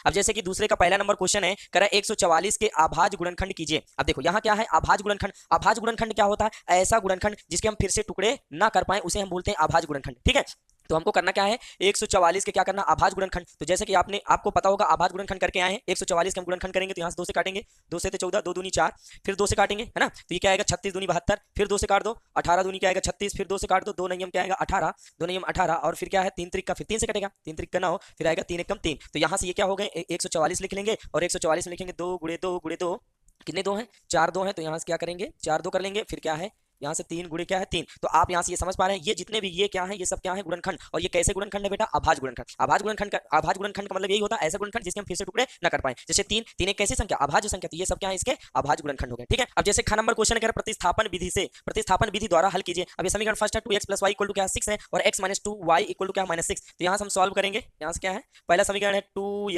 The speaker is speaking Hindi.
अब जैसे कि दूसरे का पहला नंबर क्वेश्चन है, कह रहा है 144 के अभाज्य गुणनखंड कीजिए। अब देखो यहाँ क्या है, अभाज्य गुणनखंड। अभाज्य गुणनखंड क्या होता है, ऐसा गुणनखंड जिसके हम फिर से टुकड़े ना कर पाए उसे हम बोलते हैं अभाज्य गुणनखंड, ठीक है। तो हमको करना क्या है, 144 के क्या करना, अभाज्य गुणनखंड। तो जैसे कि आपको पता होगा अभाज्य गुणनखंड करके आए हैं, 144 के हम गुणनखंड करेंगे तो यहाँ से 2 से काटेंगे, 2 से 14, 2 दूनी 4, फिर 2 से काटेंगे, है ना। तो ये क्या आएगा, 36 दूनी 72, फिर 2 से काट दो, 18 दूनी क्या आएगा 36, फिर 2 से काट दो, 2 नियम क्या आएगा 18, 2 नियम 18, और फिर क्या है 3 त्रिक का, फिर 3 से कटेगा, 3 त्रिक का ना हो, फिर आएगा 3 एकम 3। तो यहाँ से ये क्या हो गए, 144 लिख लेंगे, और 144 में लिखेंगे 2 गुणे 2 गुणे 2, कितने 2 हैं, 4 2 हैं, तो यहाँ से क्या करेंगे 4 2 कर लेंगे, फिर क्या है यहाँ से 3 गुणे क्या है 3। तो आप यहाँ से ये समझ पा रहे हैं, ये जितने भी ये क्या है, ये सब क्या है गुणनखंड। और ये कैसे गुणनखंड है बेटा, अभाज्य गुणनखंड। अभाज्य गुणनखंड का मतलब यही होता है ऐसा गुणनखंड जिसके हम फिर से टुकड़े ना कर पाए। जैसे 3 एक कैसी संख्या, अभाज्य संख्या, तो ये सब क्या है इसके अभाज्य गुणनखंड हो गए, ठीक है। अब जैसे ख नंबर क्वेश्चन कर प्रतिस्थापन विधि से, प्रतिस्थापन विधि द्वारा हल कीजिए। अब ये समीकरण फर्स्ट है 2x + y = क्या 6 है, और x - 2y = क्या -6। तो यहाँ से हम सॉल्व करेंगे, यहाँ से क्या है, पहला समीकरण है 2x